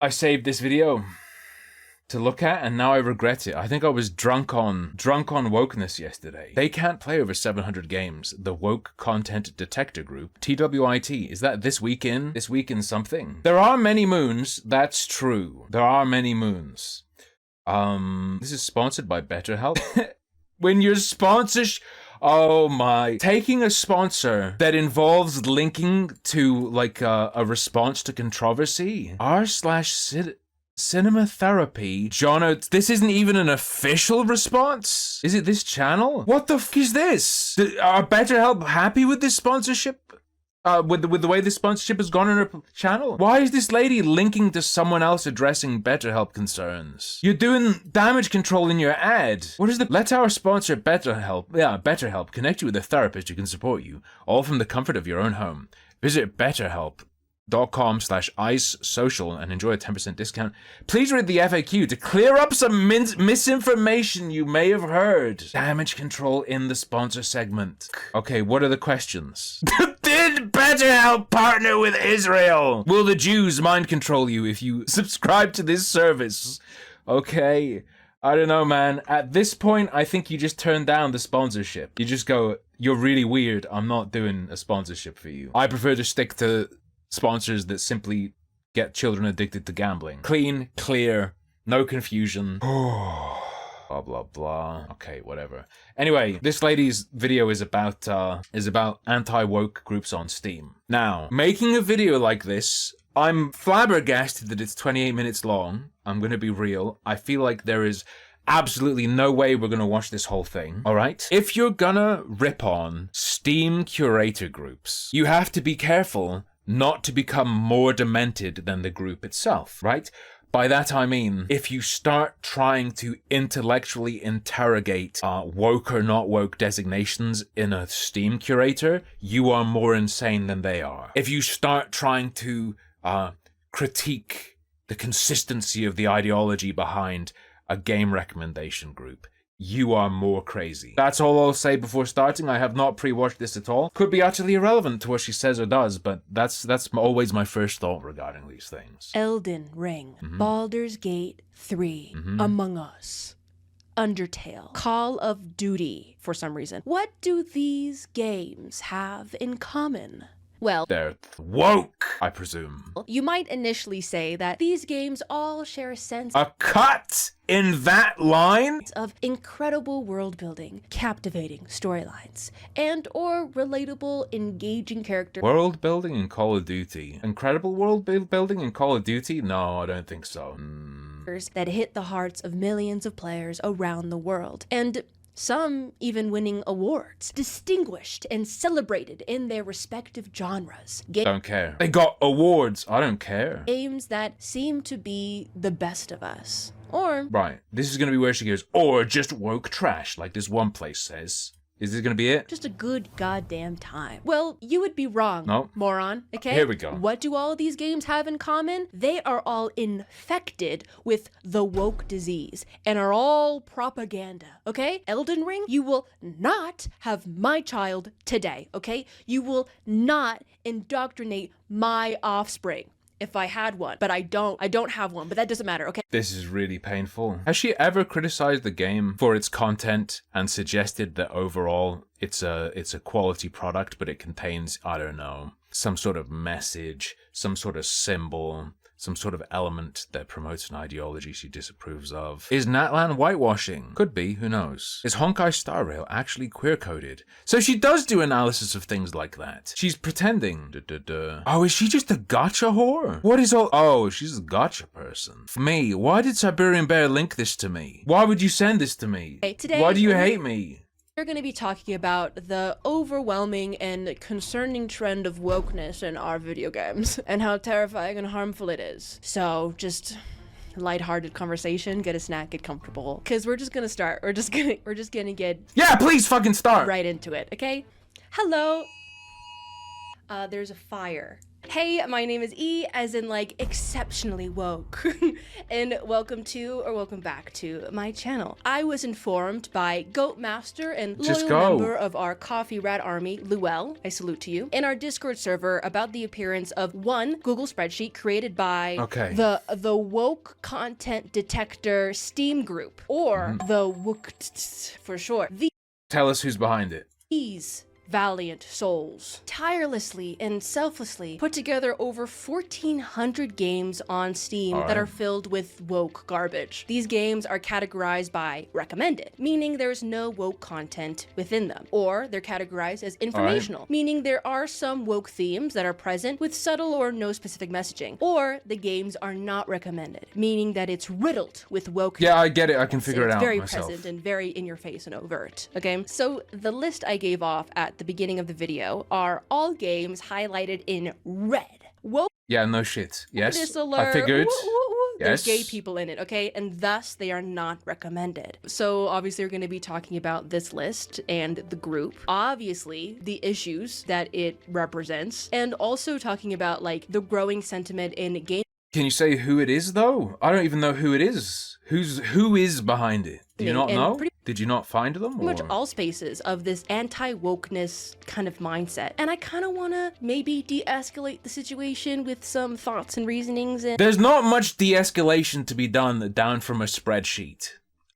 I saved this video to look at, and now I regret it. I think I was drunk on wokeness yesterday. They can't play over 700 games. The Woke Content Detector Group, TWIT, is that this week in something? There are many moons, that's true. There are many moons. This is sponsored by BetterHelp. When your sponsors, oh my, taking a sponsor that involves linking to like a response to controversy, r/cinema therapy. Jono, this isn't even an official response. Is it this channel? What the f is this? Are BetterHelp happy with this sponsorship? With the way this sponsorship has gone on her channel? Why is this lady linking to someone else addressing BetterHelp concerns? You're doing damage control in your ad. What is the— let our sponsor BetterHelp connect you with a therapist who can support you, all from the comfort of your own home. Visit BetterHelp.com/IceSocial and enjoy a 10% discount. Please read the FAQ to clear up some misinformation you may have heard. Damage control in the sponsor segment. Okay, what are the questions? Did BetterHelp partner with Israel? Will the Jews mind control you if you subscribe to this service? Okay, I don't know, man. At this point, I think you just turn down the sponsorship. You just go, you're really weird. I'm not doing a sponsorship for you. I prefer to stick to sponsors that simply get children addicted to gambling. Clean, clear, no confusion. Blah, blah, blah. Okay, whatever. Anyway, this lady's video is about anti-woke groups on Steam. Now, making a video like this, I'm flabbergasted that it's 28 minutes long. I'm gonna be real. I feel like there is absolutely no way we're gonna watch this whole thing, alright? If you're gonna rip on Steam curator groups, you have to be careful not to become more demented than the group itself, right? By that I mean, if you start trying to intellectually interrogate woke or not woke designations in a Steam curator, you are more insane than they are. If you start trying to critique the consistency of the ideology behind a game recommendation group, you are more crazy. That's all I'll say before starting. I have not pre-watched this at all. Could be utterly irrelevant to what she says or does, but that's always my first thought regarding these things. Elden Ring, Baldur's Gate 3, Among Us, Undertale, Call of Duty, for some reason. What do these games have in common? Well, they're woke, I presume. You might initially say that these games all share a sense— a cut in that line? —of incredible world building, captivating storylines, and or relatable, engaging characters. World building in Call of Duty. Incredible world building in Call of Duty? No, I don't think so. That hit the hearts of millions of players around the world, and some even winning awards, distinguished and celebrated in their respective genres. Don't care. They got awards. I don't care. Games that seem to be the best of us. Or— right, this is gonna be where she goes, or just woke trash, like this one place says. Is this gonna be it? just a good goddamn time. Well, you would be wrong, No. moron, okay? Here we go. What do all of these games have in common? They are all infected with the woke disease and are all propaganda, okay? Elden Ring, you will not have my child today, okay? You will not indoctrinate my offspring. If I had one, but I don't have one, but that doesn't matter, okay? This is really painful. Has she ever criticized the game for its content and suggested that overall it's a quality product, but it contains, I don't know, some sort of message, some sort of symbol, some sort of element that promotes an ideology she disapproves of? Is Natlan whitewashing? Could be, who knows? Is Honkai Star Rail actually queer-coded? So she does do analysis of things like that. She's pretending. Oh, is she just a gotcha whore? What is all— oh, she's a gotcha person. Me, why did Siberian Bear link this to me? Why would you send this to me? Hey, today— why do you hate me? We're going to be talking about the overwhelming and concerning trend of wokeness in our video games and how terrifying and harmful it is. So just lighthearted conversation, get a snack, get comfortable, because we're just going to start. We're just going to get— yeah, please fucking start right into it, okay? Hello. There's a fire Hey, my name is E, as in like exceptionally woke, and welcome back to my channel. I was informed by Goat Master and loyal member of our Coffee Rat Army, Luel, I salute to you, in our Discord server about the appearance of one Google spreadsheet created by the Woke Content Detector Steam Group, or the Woke for short. Tell us who's behind it. These valiant souls tirelessly and selflessly put together over 1,400 games on Steam that are filled with woke garbage. These games are categorized by recommended, meaning there's no woke content within them, or they're categorized as informational, meaning there are some woke themes that are present with subtle or no specific messaging, or the games are not recommended, meaning that it's riddled with woke. Yeah, I get it. I can figure it out very myself. Present and very in your face and overt. Okay, so the list I gave off at the beginning of the video are all games highlighted in red. Woke. Yeah, no shit. Yes, alert. I figured. There's gay people in it, okay? And thus they are not recommended. So obviously we're going to be talking about this list and the group, obviously the issues that it represents, and also talking about like the growing sentiment in game. Can you say who it is though? I don't even know who it is. Who is behind it? Do you not know? Did you not find them? Pretty much all spaces of this anti-wokeness kind of mindset. And I kind of want to maybe de-escalate the situation with some thoughts and reasonings. And there's not much de-escalation to be done down from a spreadsheet.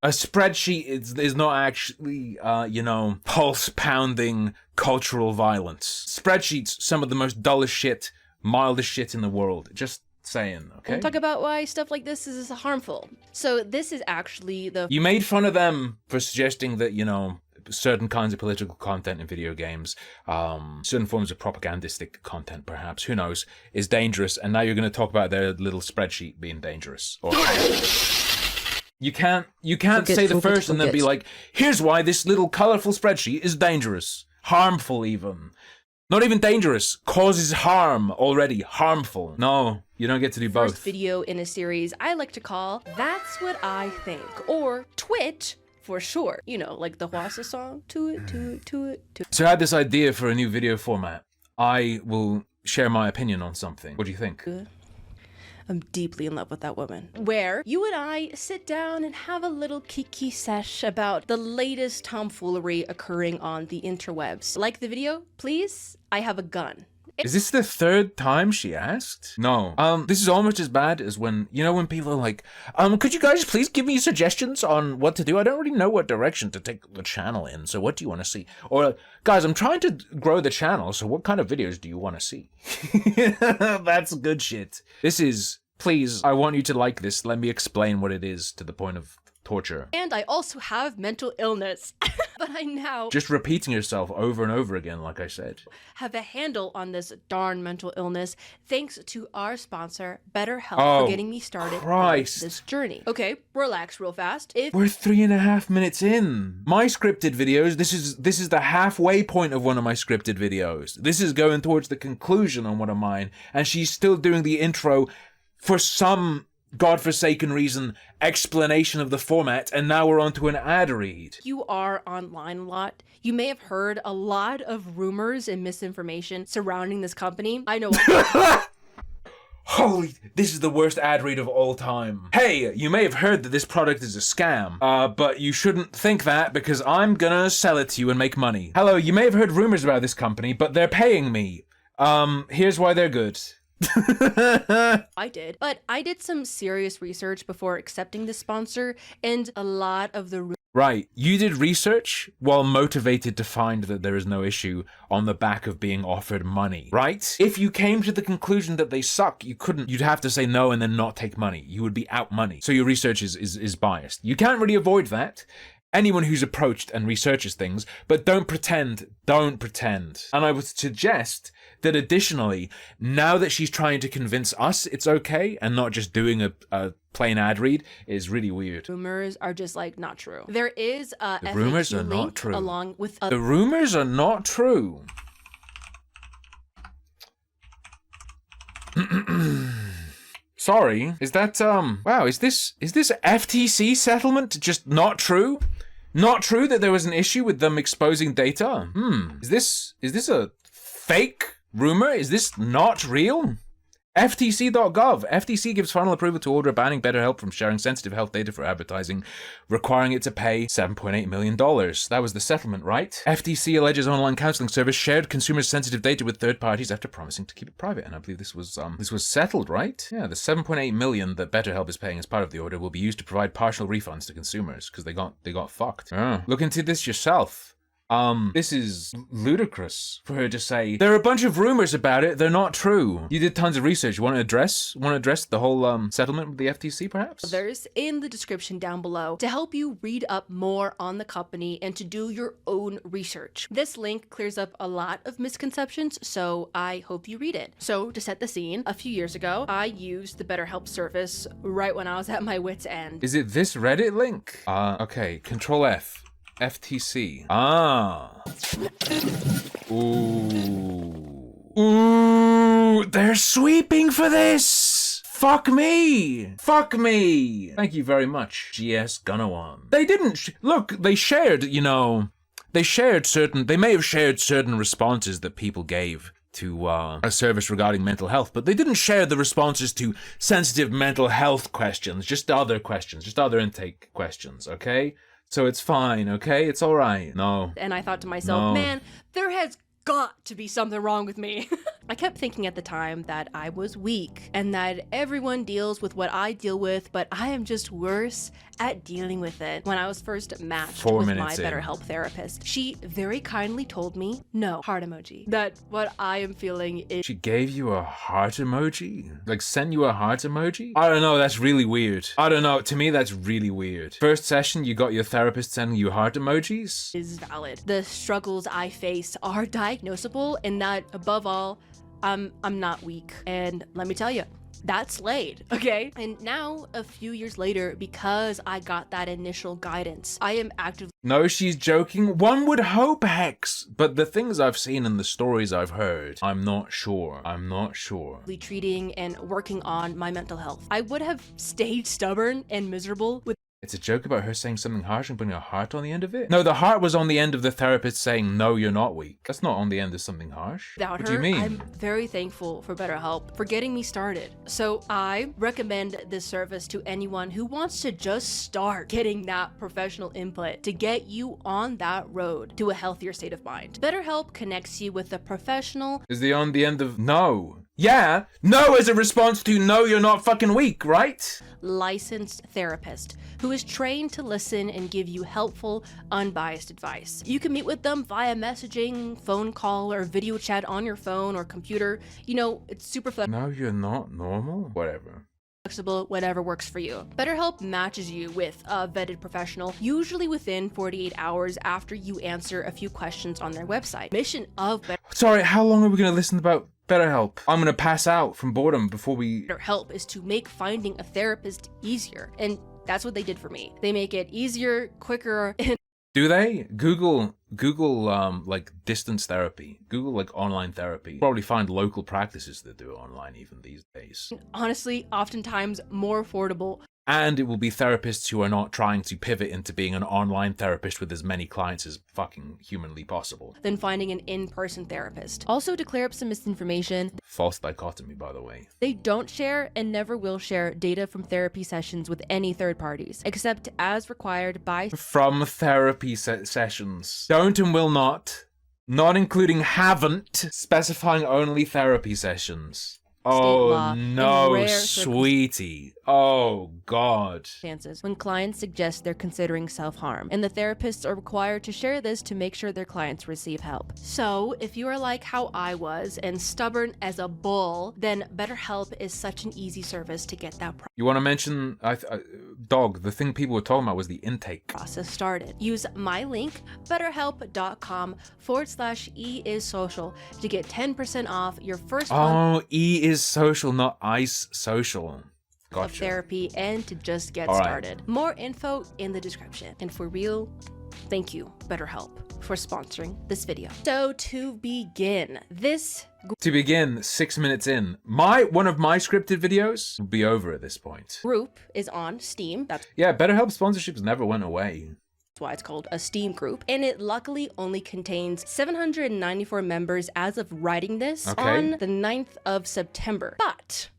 A spreadsheet is not actually, you know, pulse-pounding cultural violence. Spreadsheets, some of the most dullest shit, mildest shit in the world. Just saying, okay? We'll talk about why stuff like this is harmful. So this is actually the... You made fun of them for suggesting that, you know, certain kinds of political content in video games, certain forms of propagandistic content, perhaps, who knows, is dangerous, and now you're going to talk about their little spreadsheet being dangerous. Or... You can't say the first and then be like, here's why this little colorful spreadsheet is dangerous. Harmful, even. Not even dangerous, causes harm already, harmful. No, you don't get to do both. First video in a series I like to call That's What I Think, or Twit for short. You know, like the Hwasa song, to it. So I had this idea for a new video format. I will share my opinion on something. What do you think? I'm deeply in love with that woman. Where you and I sit down and have a little kiki sesh about the latest tomfoolery occurring on the interwebs. Like the video, please? I have a gun. Is this the third time she asked? No. This is almost as bad as when, you know, when people are like, could you guys please give me suggestions on what to do? I don't really know what direction to take the channel in, so what do you want to see? Or, guys, I'm trying to grow the channel, so what kind of videos do you want to see? That's good shit. This is, please, I want you to like this. Let me explain what it is to the point of torture. And I also have mental illness, but I now... Just repeating yourself over and over again, like I said. ...have a handle on this darn mental illness thanks to our sponsor, BetterHelp, for getting me started on this journey. Okay, relax real fast. We're 3.5 minutes in. My scripted videos, this is the halfway point of one of my scripted videos. This is going towards the conclusion on one of mine, and she's still doing the intro for some godforsaken reason, explanation of the format, and now we're on to an ad read. You are online a lot. You may have heard a lot of rumors and misinformation surrounding this company. I know. Holy, this is the worst ad read of all time. Hey, you may have heard that this product is a scam, but you shouldn't think that because I'm gonna sell it to you and make money. Hello, you may have heard rumors about this company, but they're paying me. Here's why they're good. I did, but I did some serious research before accepting this sponsor, and a lot of the... Right, you did research while motivated to find that there is no issue on the back of being offered money, right? If you came to the conclusion that they suck, you'd have to say no and then not take money. You would be out money. So your research is biased. You can't really avoid that. Anyone who's approached and researches things, but don't pretend. And I would suggest that additionally, now that she's trying to convince us it's okay and not just doing a plain ad read, is really weird. Rumors are just like not true. There is a the rumors are not true. Along with the rumors are not true. Sorry, is that wow, is this FTC settlement just not true? Not true that there was an issue with them exposing data? Is this a fake Rumor? Is this not real? FTC.gov. FTC gives final approval to order banning BetterHelp from sharing sensitive health data for advertising, requiring it to pay $7.8 million. That was the settlement, right? FTC alleges online counseling service shared consumers' sensitive data with third parties after promising to keep it private. And I believe this was settled, right? Yeah, the $7.8 million that BetterHelp is paying as part of the order will be used to provide partial refunds to consumers because they got fucked. Look into this yourself. This is ludicrous for her to say. There are a bunch of rumors about it. They're not true. You did tons of research. You want to address the whole settlement with the FTC, perhaps? Others in the description down below to help you read up more on the company and to do your own research. This link clears up a lot of misconceptions, so I hope you read it. So to set the scene, a few years ago, I used the BetterHelp service right when I was at my wit's end. Is it this Reddit link? Okay. Control F. FTC. Ah. Ooh, they're sweeping for this. Fuck me. Fuck me. Thank you very much, GS Gunawan. They didn't, look, they shared, they may have shared certain responses that people gave to a service regarding mental health, but they didn't share the responses to sensitive mental health questions, just other intake questions, okay? So it's fine, okay? It's all right. No. And I thought to myself, man, there has got to be something wrong with me. I kept thinking at the time that I was weak and that everyone deals with what I deal with, but I am just worse at dealing with it. When I was first matched with my BetterHelp therapist, she very kindly told me, no, heart emoji, that what I am feeling is... She gave you a heart emoji? Like sent you a heart emoji? I don't know, that's really weird. I don't know, to me that's really weird. First session, you got your therapist sending you heart emojis? Is valid. The struggles I face are diagnosable, and that above all, I'm not weak. And let me tell you, that's slayed, okay? And now, a few years later, because I got that initial guidance, I am actively... No, she's joking. One would hope, Hex. But the things I've seen and the stories I've heard, I'm not sure. treating and working on my mental health. I would have stayed stubborn and miserable with... It's a joke about her saying something harsh and putting a heart on the end of it? No, the heart was on the end of the therapist saying, no, you're not weak. That's not on the end of something harsh. Without what her, do you mean? I'm very thankful for BetterHelp for getting me started. So I recommend this service to anyone who wants to just start getting that professional input to get you on that road to a healthier state of mind. BetterHelp connects you with a professional... Is the on the end of no? Yeah, no as a response to no, you're not fucking weak, right? Licensed therapist who is trained to listen and give you helpful, unbiased advice. You can meet with them via messaging, phone call, or video chat on your phone or computer. You know, it's super flexible. No, you're not normal? Whatever. Flexible, whatever works for you. BetterHelp matches you with a vetted professional, usually within 48 hours after you answer a few questions on their website. Mission of Sorry, how long are we going to listen about BetterHelp? I'm going to pass out from boredom before we... BetterHelp is to make finding a therapist easier, and that's what they did for me. They make it easier, quicker, and... Do they? Google like distance therapy. Google like online therapy. Probably find local practices that do it online even these days. Honestly, oftentimes more affordable. And it will be therapists who are not trying to pivot into being an online therapist with as many clients as fucking humanly possible. Than finding an in-person therapist. Also, to clear up some misinformation. False dichotomy, by the way. They don't share and never will share data from therapy sessions with any third parties, except as required by... From therapy sessions. Don't and will not. Not including haven't. Specifying only therapy sessions. Oh no, sweetie. Oh God. When clients suggest they're considering self-harm, and the therapists are required to share this to make sure their clients receive help. So if you are like how I was and stubborn as a bull, then BetterHelp is such an easy service to get that You want to mention, dog, the thing people were talking about was the intake process started. Use my link, betterhelp.com/e-is-social to get 10% off your first month. Oh, E is social, not ice social. Gotcha. Of therapy and to just get started. More info in the description. And for real, thank you, BetterHelp, for sponsoring this video. So to begin, 6 minutes in, one of my scripted videos will be over at this point. Group is on Steam. Yeah, BetterHelp sponsorships never went away. why it's called a Steam group, and it luckily only contains 794 members as of writing this on the 9th of September. But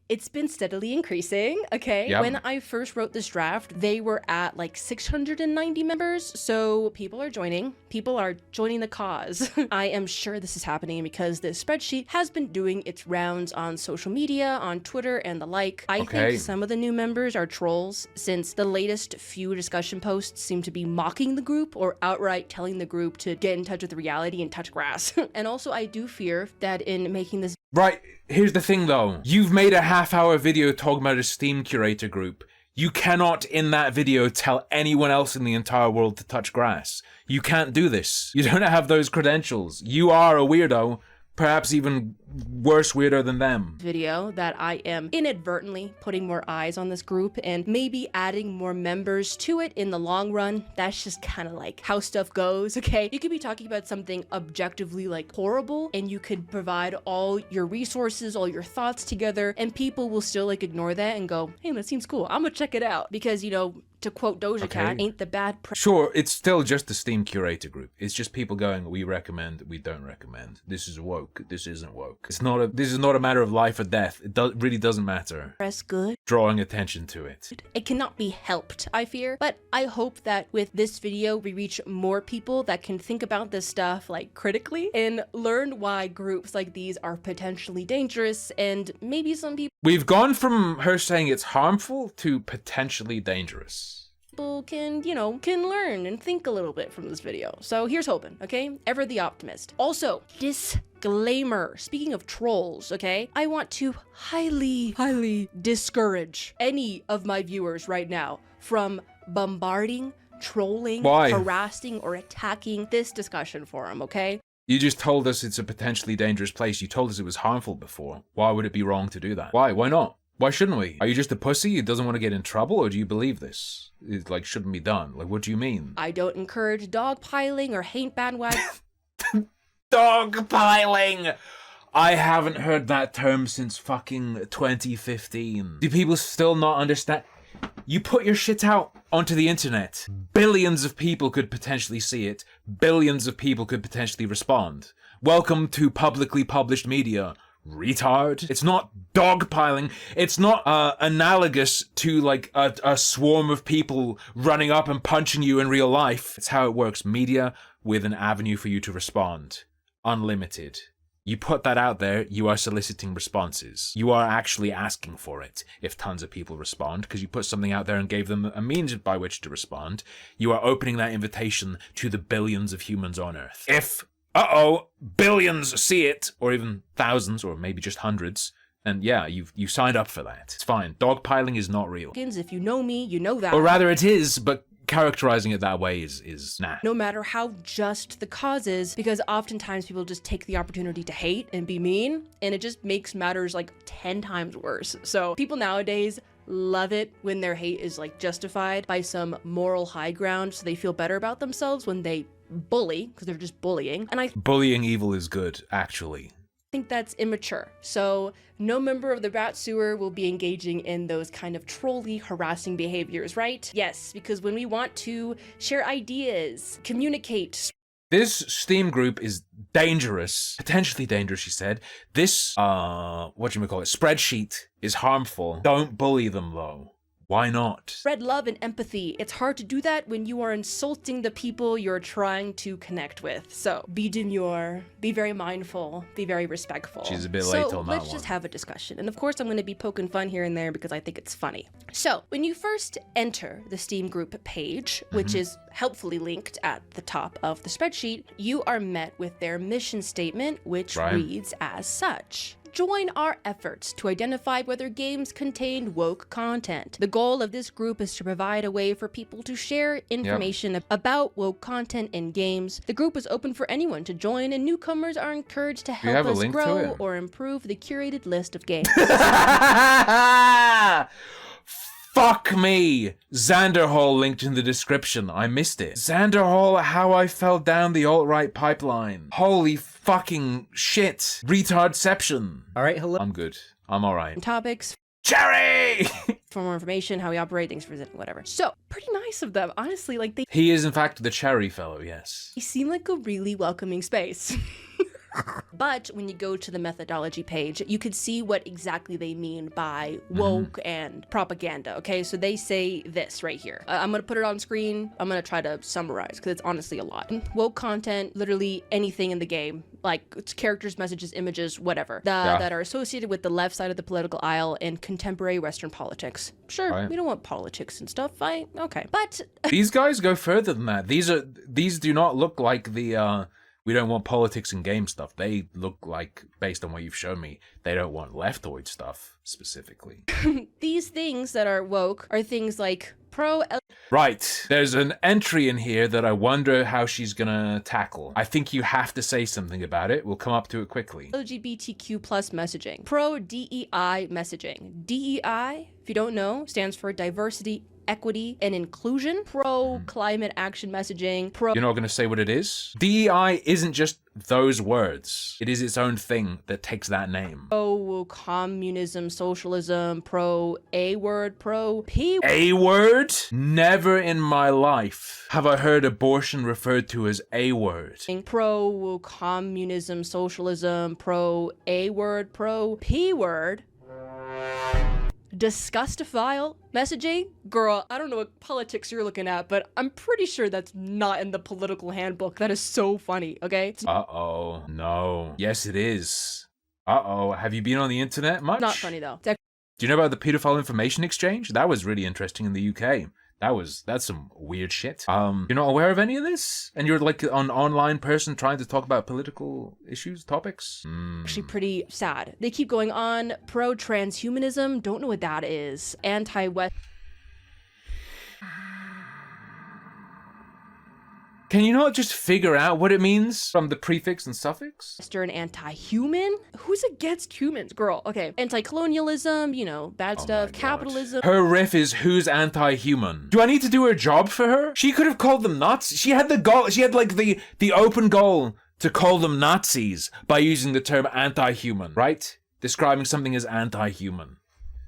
it's been steadily increasing, okay? Yep. When I first wrote this draft, they were at like 690 members, so people are joining. People are joining the cause. I am sure this is happening because this spreadsheet has been doing its rounds on social media, on Twitter, and the like. I think some of the new members are trolls, since the latest few discussion posts seem to be mocking the group or outright telling the group to get in touch with reality and touch grass. And also, I do fear that in making this— Right, here's the thing though. You've made a half-hour video talking about a Steam curator group. You cannot, in that video, tell anyone else in the entire world to touch grass. You can't do this. You don't have those credentials. You are a weirdo. Perhaps even worse weirdo than them. Video that I am inadvertently putting more eyes on this group and maybe adding more members to it in the long run. That's just kind of like how stuff goes, okay? You could be talking about something objectively like horrible, and you could provide all your resources, all your thoughts together, and people will still like ignore that and go, hey, that seems cool, I'm gonna check it out. Because, you know, to quote Doja Cat, ain't the bad Sure, it's still just the Steam curator group. It's just people going, we recommend, we don't recommend. This is woke, this isn't woke. This is not a matter of life or death. It really doesn't matter. press good. Drawing attention to it. It cannot be helped, I fear, but I hope that with this video, we reach more people that can think about this stuff like critically and learn why groups like these are potentially dangerous, and maybe some people We've gone from her saying it's harmful to potentially dangerous. can, you know, can learn and think a little bit from this video. So here's hoping, okay? Ever the optimist. Also, disclaimer. Speaking of trolls, okay? I want to highly discourage any of my viewers right now from bombarding, trolling, harassing, or attacking this discussion forum, okay? You just told us it's a potentially dangerous place. You told us it was harmful before. Why would it be wrong to do that? Why? Why not? Why shouldn't we? Are you just a pussy who doesn't want to get in trouble, or do you believe this? It, like, shouldn't be done. Like, what do you mean? I don't encourage dogpiling or hate bandwagon. Dogpiling! I haven't heard that term since fucking 2015. Do people still not understand? You put your shit out onto the internet. Billions of people could potentially see it. Billions of people could potentially respond. Welcome to publicly published media. Retard. It's not dogpiling. It's not analogous to like a swarm of people running up and punching you in real life. It's how it works. Media with an avenue for you to respond. Unlimited. You put that out there, you are soliciting responses. You are actually asking for it if tons of people respond, because you put something out there and gave them a means by which to respond. You are opening that invitation to the billions of humans on Earth. If billions see it, or even thousands, or maybe just hundreds, and yeah, you signed up for that. It's fine. Dogpiling is not real. If you know me, you know that. Or rather it is, but characterizing it that way is nah. No matter how just the cause is, because oftentimes people just take the opportunity to hate and be mean, and it just makes matters like 10 times worse. So people nowadays love it when their hate is like justified by some moral high ground, so they feel better about themselves when they bully, because they're just bullying. And bullying evil is good, actually. think that's immature. So no member of the rat sewer will be engaging in those kind of trolly, harassing behaviors, right? Yes, because when we want to share ideas, communicate. This Steam group is dangerous, potentially dangerous, she said. This, whatchamacallit, spreadsheet is harmful. Don't bully them, though. Why not? Spread love and empathy. It's hard to do that when you are insulting the people you're trying to connect with. So be demure, be very mindful, be very respectful. She's a bit late on that one. So let's just have a discussion. And of course, I'm going to be poking fun here and there because I think it's funny. So when you first enter the Steam group page, which is helpfully linked at the top of the spreadsheet, you are met with their mission statement, which reads as such. Join our efforts to identify whether games contain woke content. The goal of this group is to provide a way for people to share information about woke content in games. The group is open for anyone to join, and newcomers are encouraged to help us grow or improve the curated list of games. Fuck me! Xanderhall linked in the description. I missed it. Xanderhall, how I fell down the alt-right pipeline. Holy fucking shit. Retardception. Alright, hello. I'm good. I'm alright. Topics. Cherry! for more information, how we operate, things for whatever. So pretty nice of them, honestly. Like He is in fact the cherry fellow, yes. they seem like a really welcoming space. But when you go to the methodology page, you could see what exactly they mean by woke and propaganda. Okay, so they say this right here. I'm gonna put it on screen. I'm gonna try to summarize because it's honestly a lot. Woke content, literally anything in the game, like it's characters, messages, images, whatever, that are associated with the left side of the political aisle in contemporary Western politics. Sure, we don't want politics and stuff. Okay, but these guys go further than that. These do not look like the we don't want politics and game stuff. They look like, based on what you've shown me, they don't want leftoid stuff specifically. These things that are woke are things like Right. There's an entry in here that I wonder how she's gonna tackle. I think you have to say something about it. We'll come up to it quickly. LGBTQ plus messaging. Pro DEI messaging. DEI, if you don't know, stands for diversity, equity, and inclusion. Pro climate action messaging. Pro. You're not going to say what it is? DEI isn't just those words. It is its own thing that takes that name. Pro communism, socialism. Pro A word. Pro P. A word? Never in my life have I heard abortion referred to as a word. Pro communism, socialism. Pro A word. Pro P word. Disgustophile messaging? Girl, I don't know what politics you're looking at, but I'm pretty sure that's not in the political handbook. That is so funny, okay? Uh-oh. No. Yes, it is. Uh-oh. Have you been on the internet much? Not funny, though. Do you know about the pedophile information exchange? That was really interesting in the UK. That's some weird shit. You're not aware of any of this? And you're like an online person trying to talk about political issues, topics? Actually pretty sad. They keep going on. Pro-transhumanism, don't know what that is. Anti-West. Can you not just figure out what it means from the prefix and suffix? Western anti-human? Who's against humans? Girl, okay. Anti-colonialism, you know, bad stuff. Capitalism. Her riff is who's anti-human. Do I need to do her job for her? She could have called them nuts. She had the goal, she had like the open goal to call them Nazis by using the term anti-human, right? Describing something as anti-human.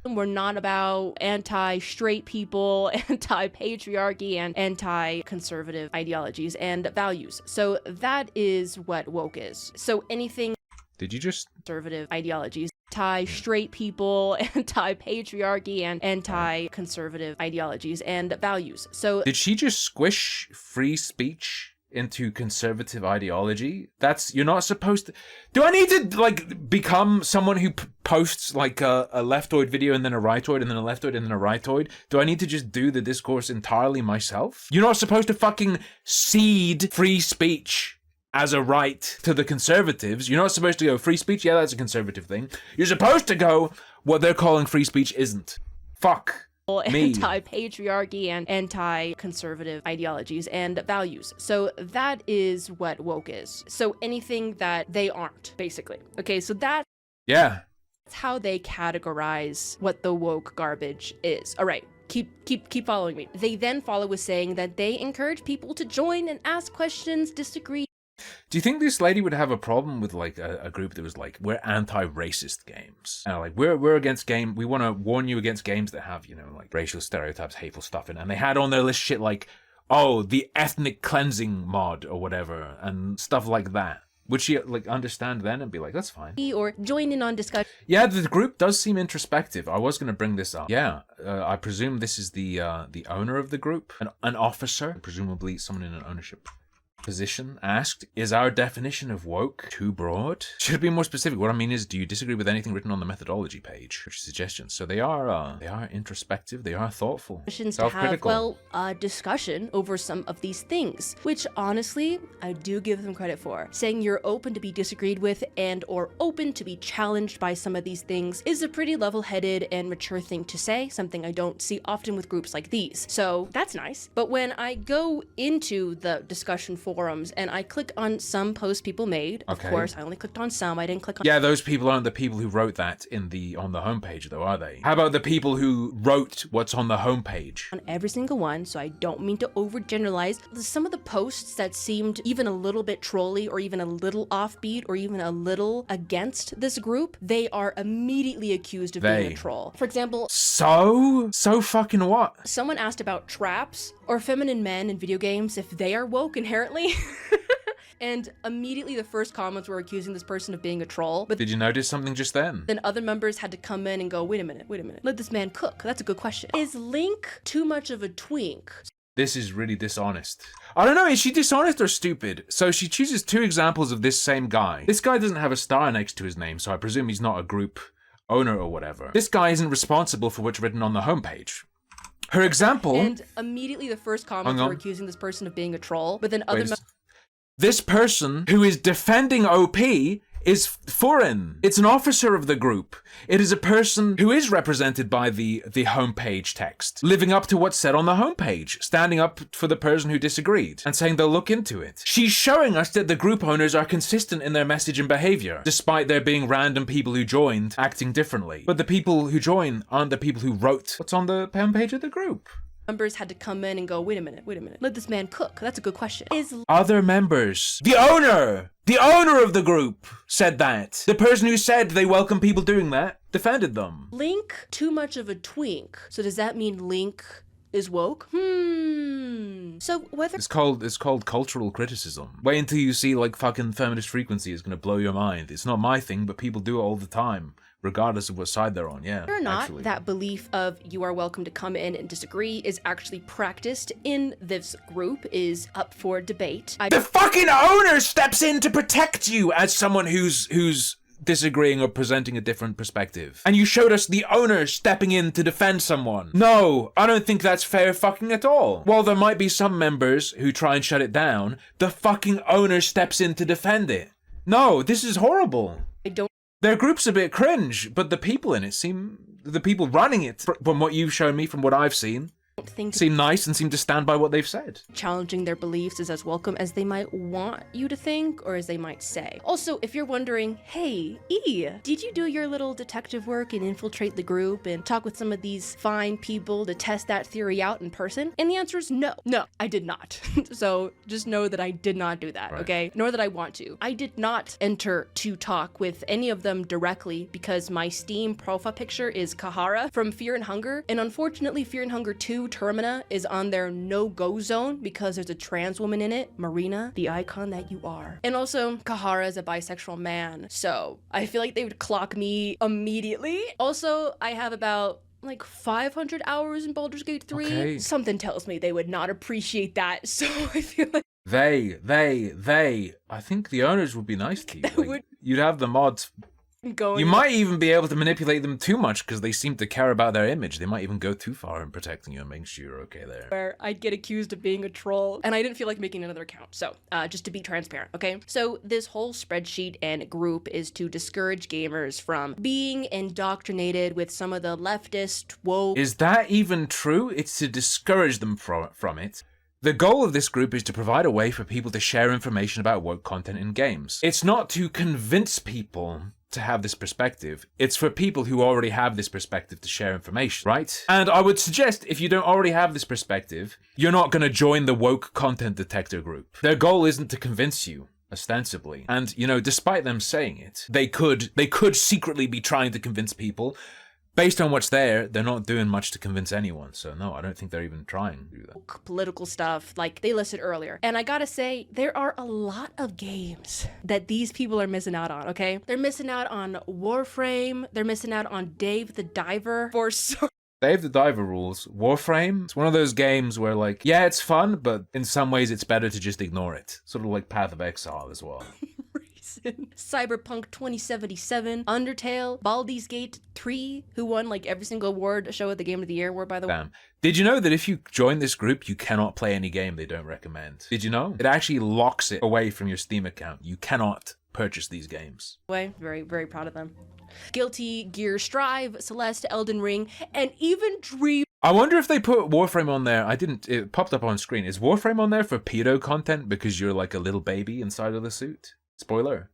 We're not about anti-straight people, anti-patriarchy, and anti-conservative ideologies and values. So that is what woke is. So anything... Did you just... Conservative ideologies, anti-straight people, anti-patriarchy, and anti-conservative ideologies and values. So... Did she just squish free speech into conservative ideology? You're not supposed to... Do I need to, like, become someone who posts, like, a leftoid video and then a rightoid and then a leftoid and then a rightoid? Do I need to just do the discourse entirely myself? You're not supposed to fucking cede free speech as a right to the conservatives. You're not supposed to go, free speech? Yeah, that's a conservative thing. You're supposed to go, what they're calling free speech isn't. Fuck. Anti-patriarchy and anti-conservative ideologies and values. So that is what woke is. So anything that they aren't, basically. Okay, so that's how they categorize what the woke garbage is. All right. Keep following me. They then follow with saying that they encourage people to join and ask questions, disagree. Do you think this lady would have a problem with like a group that was like, we're anti-racist games, and like we're against game, we want to warn you against games that have, you know, like racial stereotypes, hateful stuff in, and they had on their list shit like, oh, the ethnic cleansing mod or whatever and stuff like that? Would she like understand then and be like, that's fine? Or join in on discussion. Yeah, the group does seem introspective. I was going to bring this up. Yeah, I presume this is the owner of the group, an officer, presumably someone in an ownership position, asked, is our definition of woke too broad? Should be more specific. What I mean is, do you disagree with anything written on the methodology page? Which suggestions. So they are introspective, they are thoughtful, self-critical. To have, well, a discussion over some of these things, which honestly, I do give them credit for. Saying you're open to be disagreed with and or open to be challenged by some of these things is a pretty level-headed and mature thing to say, something I don't see often with groups like these. So that's nice. But when I go into the discussion forums and I click on some posts people made. Of course, I only clicked on some. I didn't click on. Yeah, those people aren't the people who wrote that on the homepage, though, are they? How about the people who wrote what's on the homepage? On every single one, so I don't mean to overgeneralize. Some of the posts that seemed even a little bit trolly or even a little offbeat or even a little against this group, they are immediately accused of being a troll. For example, so fucking what? Someone asked about traps or feminine men in video games, if they are woke inherently. And immediately the first comments were accusing this person of being a troll. But did you notice something just then? Then other members had to come in and go, wait a minute. Let this man cook. That's a good question. Is Link too much of a twink? This is really dishonest. I don't know, is she dishonest or stupid? So she chooses two examples of this same guy. This guy doesn't have a star next to his name, so I presume he's not a group owner or whatever. This guy isn't responsible for what's written on the homepage. Her example... And immediately the first comments were accusing this person of being a troll, but then other... This person who is defending OP is foreign. It's an officer of the group. It is a person who is represented by the homepage text, living up to what's said on the homepage, standing up for the person who disagreed, and saying they'll look into it. She's showing us that the group owners are consistent in their message and behavior, despite there being random people who joined acting differently. But the people who join aren't the people who wrote what's on the homepage of the group. Members had to come in and go, wait a minute. Let this man cook. That's a good question. Is other members, the owner of the group said that. The person who said they welcome people doing that defended them. Link too much of a twink. So does that mean Link is woke? So whether it's called cultural criticism. Wait until you see like fucking feminist frequency is gonna blow your mind. It's not my thing, but people do it all the time, regardless of what side they're on. Yeah, or not, that belief of you are welcome to come in and disagree is actually practiced in this group is up for debate. The fucking owner steps in to protect you as someone who's disagreeing or presenting a different perspective. And you showed us the owner stepping in to defend someone. No, I don't think that's fair fucking at all. While there might be some members who try and shut it down, the fucking owner steps in to defend it. No, this is horrible. Their group's a bit cringe, but the people in it the people running it, from what you've shown me, from what I've seen, seem nice and seem to stand by what they've said. Challenging their beliefs is as welcome as they might want you to think or as they might say. Also, if you're wondering, hey, E, did you do your little detective work and infiltrate the group and talk with some of these fine people to test that theory out in person? And the answer is no. No, I did not. So just know that I did not do that, okay? Nor that I want to. I did not enter to talk with any of them directly because my Steam profile picture is Kahara from Fear and Hunger. And unfortunately, Fear and Hunger 2 Termina is on their no-go zone because there's a trans woman in it, Marina, the icon that you are. And also, Kahara is a bisexual man, so I feel like they would clock me immediately. Also, I have about like 500 hours in Baldur's Gate 3. Okay. Something tells me they would not appreciate that, so I feel like I think the owners would be nice to you. Like, you'd have the mods you might even be able to manipulate them too much because they seem to care about their image. They might even go too far in protecting you and making sure you're okay there. Where I'd get accused of being a troll, and I didn't feel like making another account. So, just to be transparent, okay? So this whole spreadsheet and group is to discourage gamers from being indoctrinated with some of the leftist woke. Is that even true? It's to discourage them from it. The goal of this group is to provide a way for people to share information about woke content in games. It's not to convince people to have this perspective. It's for people who already have this perspective to share information, right? And I would suggest if you don't already have this perspective, you're not going to join the woke content detector group. Their goal isn't to convince you, ostensibly. And, you know, despite them saying it, they could secretly be trying to convince people. Based on what's there, they're not doing much to convince anyone. So no, I don't think they're even trying to do that. Political stuff, like they listed earlier. And I gotta say, there are a lot of games that these people are missing out on, okay? They're missing out on Warframe. They're missing out on Dave the Diver. Dave the Diver rules. Warframe, it's one of those games where, like, yeah, it's fun, but in some ways it's better to just ignore it. Sort of like Path of Exile as well. Cyberpunk 2077, Undertale, Baldur's Gate 3, who won like every single award show at the Game of the Year award, by the way. Damn. Did you know that if you join this group, you cannot play any game they don't recommend? Did you know? It actually locks it away from your Steam account. You cannot purchase these games. Very, very proud of them. Guilty Gear Strive, Celeste, Elden Ring, and even Dream I wonder if they put Warframe on there. It popped up on screen. Is Warframe on there for pedo content because you're like a little baby inside of the suit? Spoiler.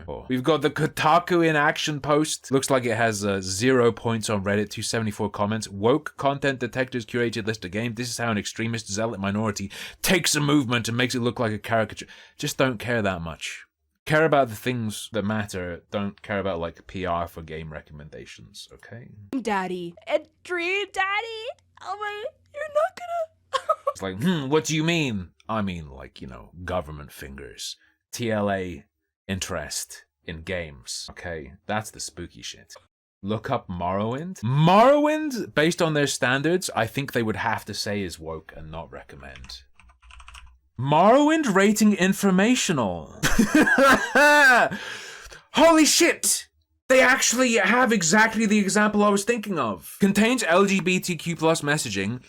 Oh. We've got the Kotaku in action post. Looks like it has 0 points on Reddit, 274 comments. Woke content detectors curated list of games. This is how an extremist zealot minority takes a movement and makes it look like a caricature. Just don't care that much. Care about the things that matter. Don't care about like PR for game recommendations, okay? Daddy. And Dream Daddy. Oh my, you're not gonna... It's like, what do you mean? I mean, like, you know, government fingers. TLA interest in games, okay? That's the spooky shit. Look up Morrowind. Morrowind, based on their standards, I think they would have to say is woke and not recommend. Morrowind rating informational. Holy shit! They actually have exactly the example I was thinking of. Contains LGBTQ+ messaging,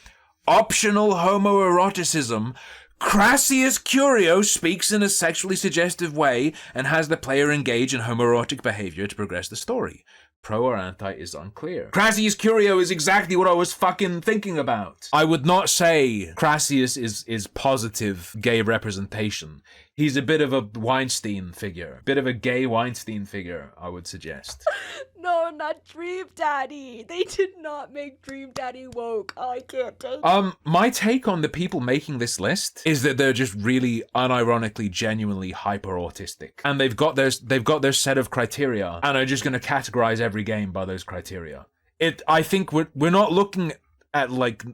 optional homoeroticism, Crassius Curio speaks in a sexually suggestive way and has the player engage in homoerotic behavior to progress the story. Pro or anti is unclear. Crassius Curio is exactly what I was fucking thinking about. I would not say Crassius is positive gay representation. He's a bit of a Weinstein figure. Bit of a gay Weinstein figure, I would suggest. No, not Dream Daddy. They did not make Dream Daddy woke. Oh, I can't take my take on the people making this list is that they're just really unironically, genuinely hyper autistic. And they've got their set of criteria and are just gonna categorize every game by those criteria. I think we're not looking at like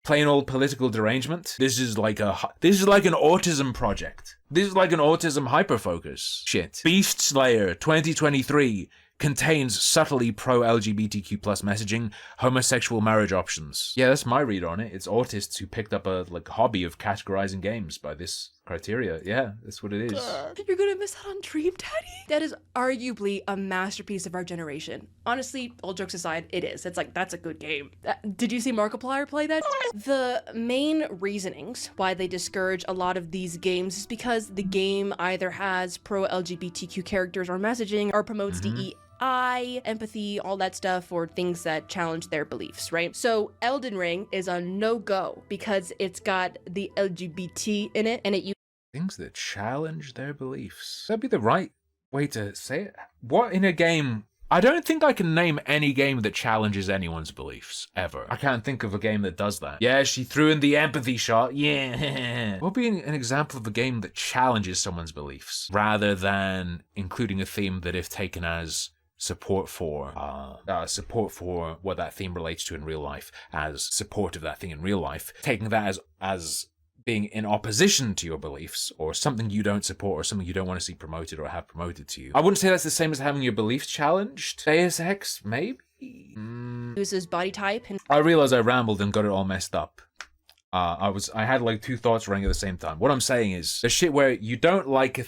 plain old political derangement. This is like an autism project. This is like an autism hyperfocus shit. Beast Slayer 2023 contains subtly pro-LGBTQ+ messaging, homosexual marriage options. Yeah, that's my read on it. It's autists who picked up a hobby of categorizing games by this criteria. Yeah, that's what it is. You're gonna miss out on Dream Daddy? That is arguably a masterpiece of our generation. Honestly, all jokes aside, it is. It's like, that's a good game. Did you see Markiplier play that? The main reasonings why they discourage a lot of these games is because the game either has pro-LGBTQ characters or messaging or promotes DEI, empathy, all that stuff, or things that challenge their beliefs, right? So Elden Ring is a no-go because it's got the LGBT in it and it things that challenge their beliefs. That'd be the right way to say it. What in a game? I don't think I can name any game that challenges anyone's beliefs, ever. I can't think of a game that does that. Yeah, she threw in the empathy shot. Yeah. What would be an example of a game that challenges someone's beliefs, rather than including a theme that, if taken as support for what that theme relates to in real life, as support of that thing in real life, taking that as being in opposition to your beliefs, or something you don't support, or something you don't want to see promoted or have promoted to you. I wouldn't say that's the same as having your beliefs challenged. Deus Ex, maybe? uses body type. And I realized I rambled and got it all messed up. I had like two thoughts running at the same time. What I'm saying is, the shit where you don't like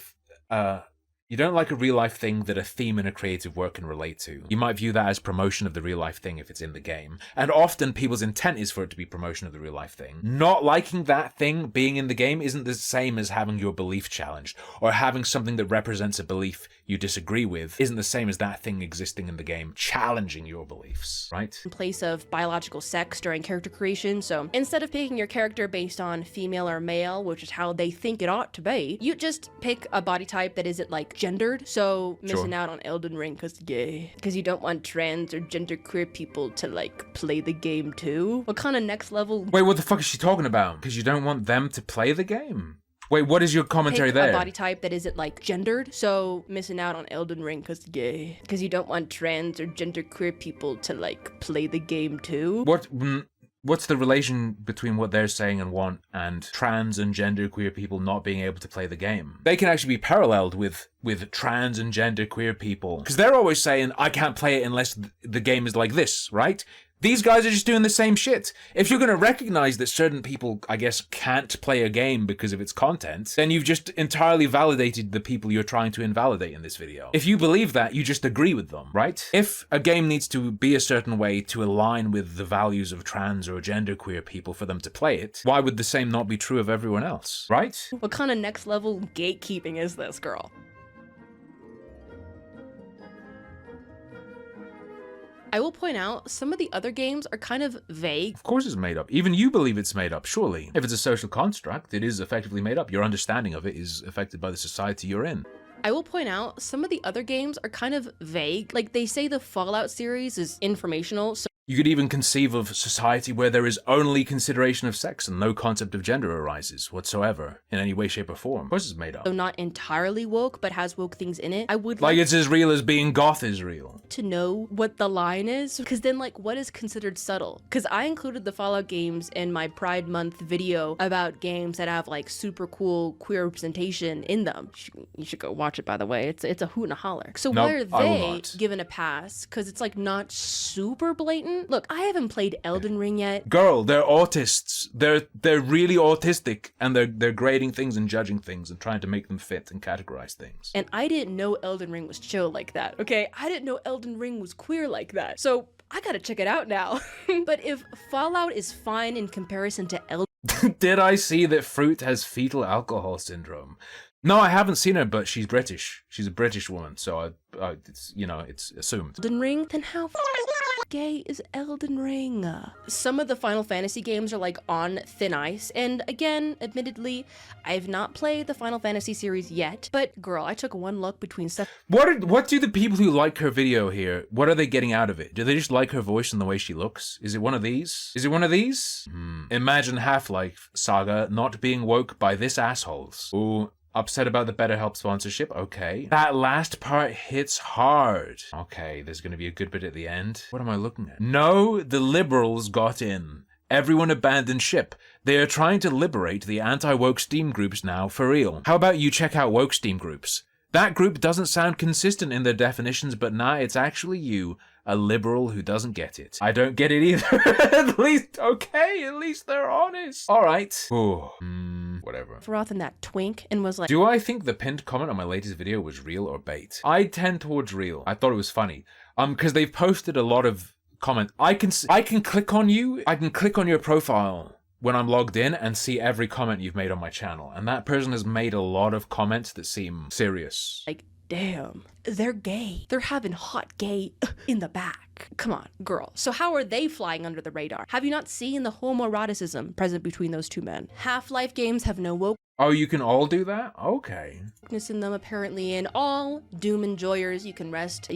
a real life thing that a theme in a creative work can relate to. You might view that as promotion of the real life thing if it's in the game. And often people's intent is for it to be promotion of the real life thing. Not liking that thing being in the game isn't the same as having your belief challenged, or having something that represents a belief you disagree with isn't the same as that thing existing in the game challenging your beliefs, right? in place of biological sex during character creation. So instead of picking your character based on female or male, which is how they think it ought to be, you just pick a body type that isn't like gendered. So missing out on Elden Ring because gay. Because you don't want trans or genderqueer people to like play the game too. What kind of next level? Wait, what the fuck is she talking about? Because you don't want them to play the game? Wait, what is your commentary there? A body type that isn't like gendered. So missing out on Elden Ring because gay. Because you don't want trans or genderqueer people to like play the game too. What's the relation between what they're saying and want and trans and genderqueer people not being able to play the game? They can actually be paralleled with trans and genderqueer people. Because they're always saying, I can't play it unless the game is like this, right? These guys are just doing the same shit. If you're going to recognize that certain people, I guess, can't play a game because of its content, then you've just entirely validated the people you're trying to invalidate in this video. If you believe that, you just agree with them, right? If a game needs to be a certain way to align with the values of trans or genderqueer people for them to play it, why would the same not be true of everyone else, right? What kind of next level gatekeeping is this, girl? I will point out some of the other games are kind of vague. Of course it's made up. Even you believe it's made up, surely. If it's a social construct, it is effectively made up. Your understanding of it is affected by the society you're in. I will point out some of the other games are kind of vague. Like, they say the Fallout series is informational, so You could even conceive of society where there is only consideration of sex and no concept of gender arises whatsoever in any way, shape, or form. Of course it's made up. not entirely woke, but has woke things in it. I would Like it's as real as being goth is real. to know what the line is, because then, like, what is considered subtle? Because I included the Fallout games in my Pride Month video about games that have, like, super cool queer representation in them. You should go watch it, by the way. It's a hoot and a holler. So Nope, why are I will they not. given a pass? Because it's, like, not super blatant. Look, I haven't played Elden Ring yet. Girl, they're autists. They're really autistic, and they're grading things and judging things and trying to make them fit and categorize things. And I didn't know Elden Ring was chill like that, okay? I didn't know Elden Ring was queer like that. So I gotta check it out now. But if Fallout is fine in comparison to Elden Did I see that Fruit has fetal alcohol syndrome? No, I haven't seen her, but she's British. She's a British woman, so it's, you know, it's assumed. Ring, then how gay is Elden Ring? Some of the Final Fantasy games are, like, on thin ice, and again, admittedly, I've not played the Final Fantasy series yet, but girl, I took one look between stuff. What do the people who like her video here, what are they getting out of it? Do they just like her voice and the way she looks? Is it one of these? Is it one of these? Imagine Half-Life Saga not being woke by this assholes. Ooh. Upset about the BetterHelp sponsorship? Okay. That last part hits hard. Okay, there's gonna be a good bit at the end. What am I looking at? No, the liberals got in. Everyone abandoned ship. They are trying to liberate the anti-woke Steam groups now for real. How about you check out woke Steam groups? That group doesn't sound consistent in their definitions, but nah, it's actually you, a liberal who doesn't get it. I don't get it either. At least they're honest. All right. Ooh. Whatever. Roth and that twink and was like, Do I think the pinned comment on my latest video was real or bait? I tend towards real. I thought it was funny. Because they've posted a lot of comments. I can click on you. I can click on your profile when I'm logged in and see every comment you've made on my channel. And that person has made a lot of comments that seem serious. damn, they're gay. They're having hot gay in the back. Come on, girl. So how are they flying under the radar? Have you not seen the homoeroticism present between those two men? Half-Life games have no woke Oh, you can all do that? Okay. in them apparently, and all Doom enjoyers, you can rest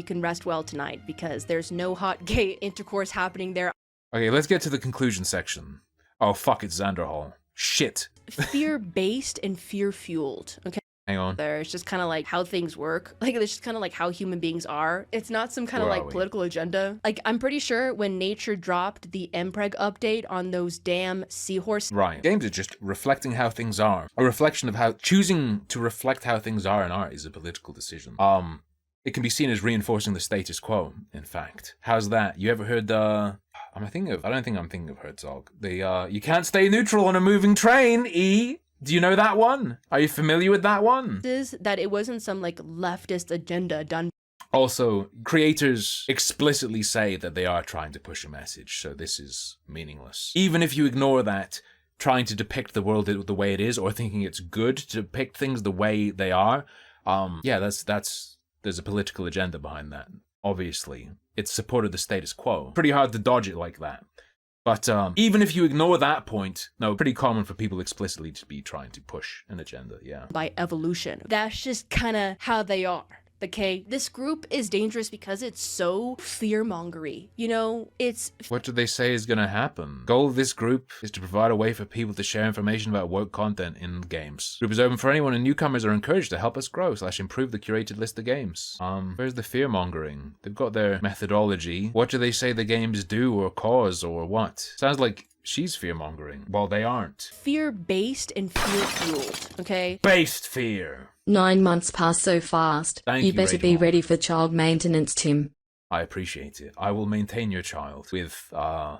well tonight because there's no hot gay intercourse happening there. Okay, let's get to the conclusion section. Oh, fuck, it's Xanderhall. Shit. Fear-based and fear-fueled, okay? Hang on. It's just kind of like how things work. Like, it's just kind of like how human beings are. It's not some kind of Where like are we? political agenda. Like, I'm pretty sure when Nature dropped the MPreg update on those damn seahorse. Right. Games are just reflecting how things are. A reflection of how choosing to reflect how things are in art is a political decision. It can be seen as reinforcing the status quo, in fact. How's that? You ever heard I don't think I'm thinking of Herzog. You can't stay neutral on a moving train, E. Do you know that one? Are you familiar with that one? Is that it wasn't some like leftist agenda done. Also, creators explicitly say that they are trying to push a message, so this is meaningless. Even if you ignore that, trying to depict the world the way it is, or thinking it's good to depict things the way they are, yeah, there's a political agenda behind that. Obviously, it's support of the status quo. Pretty hard to dodge it like that. But even if you ignore that point, no, pretty common for people explicitly to be trying to push an agenda, yeah. By evolution. That's just kind of how they are. Okay, this group is dangerous because it's so fear-mongery. You know, it's... What do they say is gonna happen? Goal of this group is to provide a way for people to share information about woke content in games. Group is open for anyone, and newcomers are encouraged to help us grow / improve the curated list of games. Where's the fear-mongering? They've got their methodology. What do they say the games do or cause or what? Sounds like she's fear-mongering. Well, they aren't. Fear-based and fear-fueled, okay? Based fear. 9 months pass so fast. Thank You you, better be Rachel. ready for child maintenance, Tim. I appreciate it. I will maintain your child with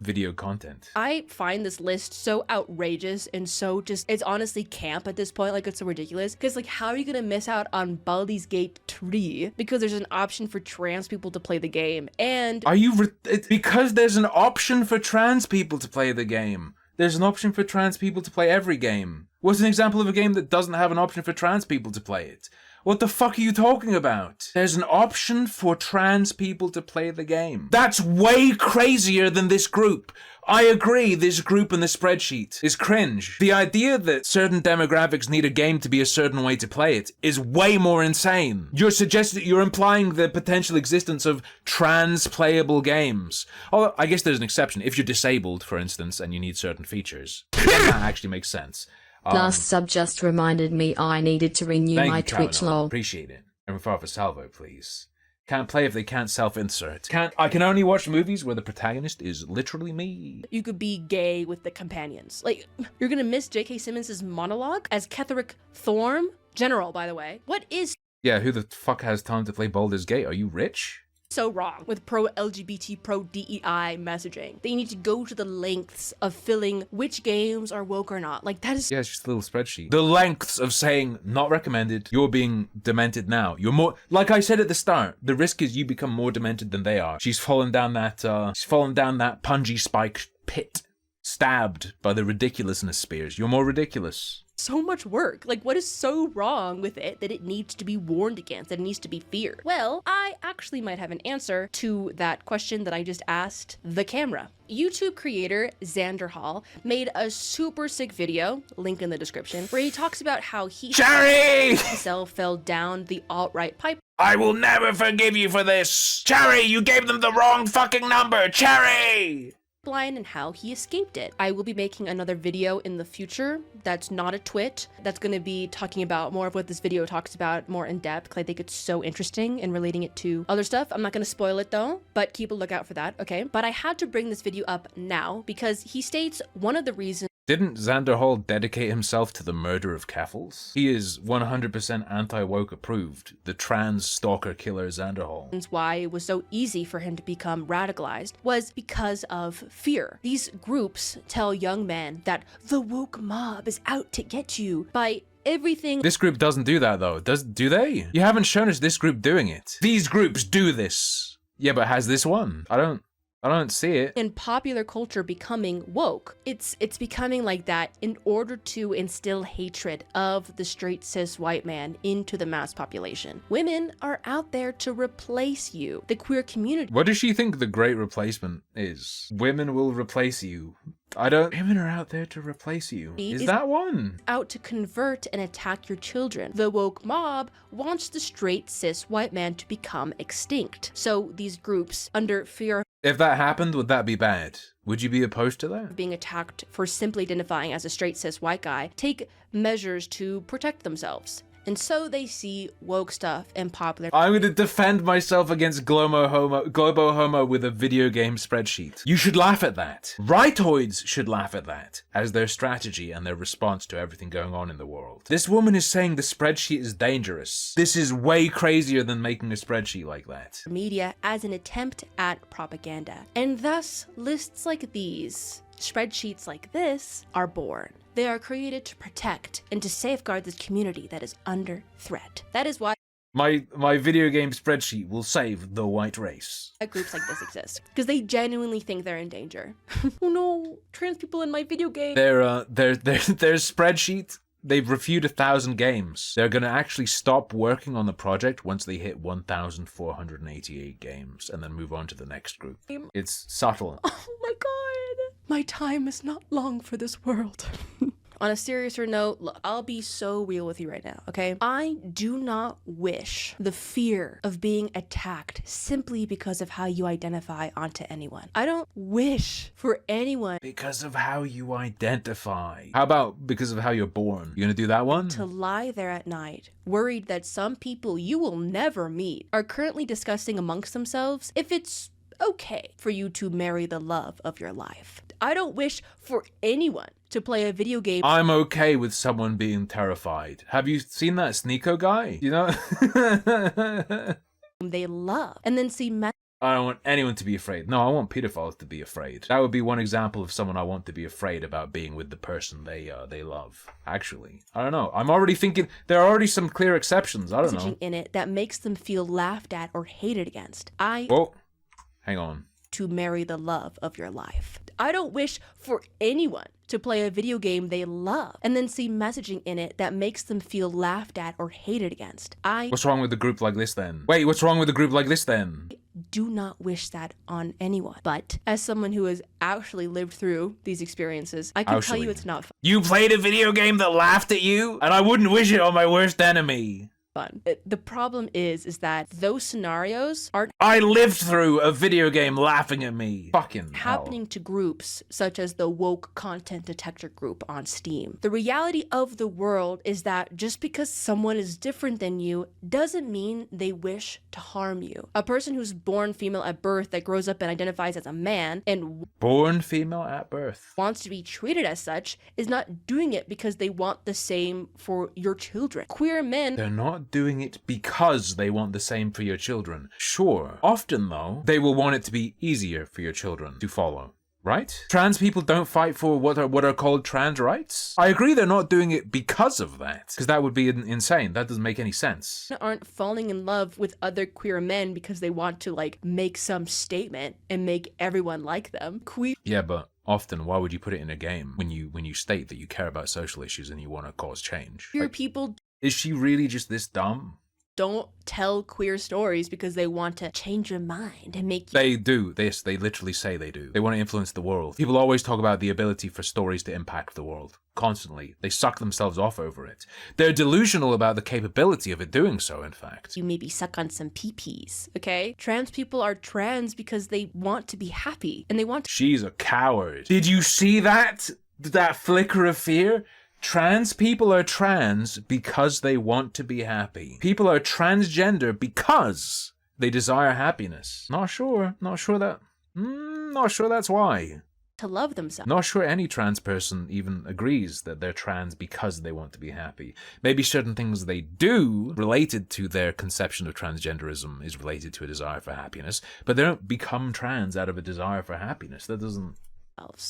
video content. I find this list so outrageous and so just, it's honestly camp at this point. Like, it's so ridiculous. Because, like, how are you going to miss out on Baldur's Gate 3? Because there's an option for trans people to play the game. And Are you... because there's an option for trans people to play the game. There's an option for trans people to play every game. What's an example of a game that doesn't have an option for trans people to play it? What the fuck are you talking about? There's an option for trans people to play the game. That's way crazier than this group. I agree, this group in the spreadsheet is cringe. The idea that certain demographics need a game to be a certain way to play it is way more insane. You're implying the potential existence of trans playable games. Although, I guess there's an exception. If you're disabled, for instance, and you need certain features, then that actually makes sense. Last sub just reminded me I needed to renew Thank my you, Twitch Caroline. lol. Appreciate it. And Father Salvo, please. Can't play if they can't self-insert. I can only watch movies where the protagonist is literally me. You could be gay with the companions. Like, you're gonna miss J.K. Simmons' monologue as Ketherick Thorm? General, by the way. What is Yeah, who the fuck has time to play Baldur's Gate? Are you rich? so wrong with pro-LGBT, pro-DEI messaging? They need to go to the lengths of filling which games are woke or not. Like, that is Yeah, it's just a little spreadsheet. The lengths of saying, not recommended, you're being demented now. You're more, like I said at the start, the risk is you become more demented than they are. She's fallen down that pungy spiked pit, stabbed by the ridiculousness spears. You're more ridiculous. so much work. Like, what is so wrong with it that it needs to be warned against, that it needs to be feared? Well, I actually might have an answer to that question that I just asked the camera. YouTube creator Xander Hall made a super sick video, link in the description, where he talks about how he Cherry! himself fell down the alt-right pipe I will never forgive you for this. Cherry, you gave them the wrong fucking number. Cherry! line and how he escaped it. I will be making another video in the future that's not a twit, that's going to be talking about more of what this video talks about more in depth, because I think it's so interesting and relating it to other stuff. I'm not going to spoil it though, but keep a lookout for that, okay? But I had to bring this video up now because he states one of the reasons Didn't Xander Hall dedicate himself to the murder of Keffels? He is 100% anti-woke approved, the trans stalker killer Xander Hall. why it was so easy for him to become radicalized was because of fear. These groups tell young men that the woke mob is out to get you by everything. This group doesn't do that though, do they? You haven't shown us this group doing it. These groups do this. Yeah, but has this one? I don't see it. In popular culture becoming woke, it's becoming like that in order to instill hatred of the straight cis white man into the mass population. Women are out there to replace you. The queer community What does she think the great replacement is? Women will replace you. Women are out there to replace you. Is that one? out to convert and attack your children. The woke mob wants the straight cis white man to become extinct. So these groups, under fear If that happened, would that be bad? Would you be opposed to that? of being attacked for simply identifying as a straight cis white guy, take measures to protect themselves. And so they see woke stuff and popular I'm going to defend myself against Globo Homo with a video game spreadsheet. You should laugh at that. Rightoids should laugh at that as their strategy and their response to everything going on in the world. This woman is saying the spreadsheet is dangerous. This is way crazier than making a spreadsheet like that. media as an attempt at propaganda. And thus, lists like these, spreadsheets like this, are born. They are created to protect and to safeguard this community that is under threat. That is why My video game spreadsheet will save the white race. groups like this exist. Because they genuinely think they're in danger. Oh no, trans people in my video game. Their spreadsheet, they've reviewed 1,000 games. They're gonna actually stop working on the project once they hit 1,488 games and then move on to the next group. It's subtle. Oh my god. My time is not long for this world. On a seriouser note, look, I'll be so real with you right now, okay? I do not wish the fear of being attacked simply because of how you identify onto anyone. I don't wish for anyone Because of how you identify. How about because of how you're born? You gonna do that one? to lie there at night, worried that some people you will never meet are currently discussing amongst themselves if it's okay for you to marry the love of your life. I don't wish for anyone to play a video game I'm okay with someone being terrified. Have you seen that Sneeko guy? You know? they love and then see I don't want anyone to be afraid. No, I want pedophiles to be afraid. That would be one example of someone I want to be afraid about being with the person they love. Actually, I don't know. I'm already thinking there are already some clear exceptions. I don't know. messaging in it that makes them feel laughed at or hated against. Whoa, hang on. To marry the love of your life. I don't wish for anyone to play a video game they love and then see messaging in it that makes them feel laughed at or hated against. I What's wrong with a group like this then? Wait, what's wrong with a group like this then? do not wish that on anyone. But as someone who has actually lived through these experiences, I can tell you it's not You played a video game that laughed at you? And I wouldn't wish it on my worst enemy. fun. The problem is that those scenarios aren't I lived through a video game laughing at me. Fucking happening to groups such as the woke content detector group on Steam. The reality of the world is that just because someone is different than you doesn't mean they wish to harm you. A person who's born female at birth that grows up and identifies as a man and Born female at birth. wants to be treated as such is not doing it because they want the same for your children. Queer men They're not doing it because they want the same for your children. Sure. Often, though, they will want it to be easier for your children to follow. Right? Trans people don't fight for what are called trans rights. I agree they're not doing it because of that. Because that would be insane. That doesn't make any sense. aren't falling in love with other queer men because they want to make some statement and make everyone like them. Queer Yeah, but often, why would you put it in a game when you state that you care about social issues and you want to cause change? people Is she really just this dumb? don't tell queer stories because they want to change your mind and make you They do. They literally say they do. They want to influence the world. People always talk about the ability for stories to impact the world. Constantly. They suck themselves off over it. They're delusional about the capability of it doing so, in fact. you maybe suck on some pee-pees, okay? Trans people are trans because they want to be happy and they want to She's a coward. Did you see that? That flicker of fear? Trans people are trans because they want to be happy. People are transgender because they desire happiness. Not sure that's why. to love themselves. Not sure any trans person even agrees that they're trans because they want to be happy. Maybe certain things they do related to their conception of transgenderism is related to a desire for happiness, but they don't become trans out of a desire for happiness. That doesn't...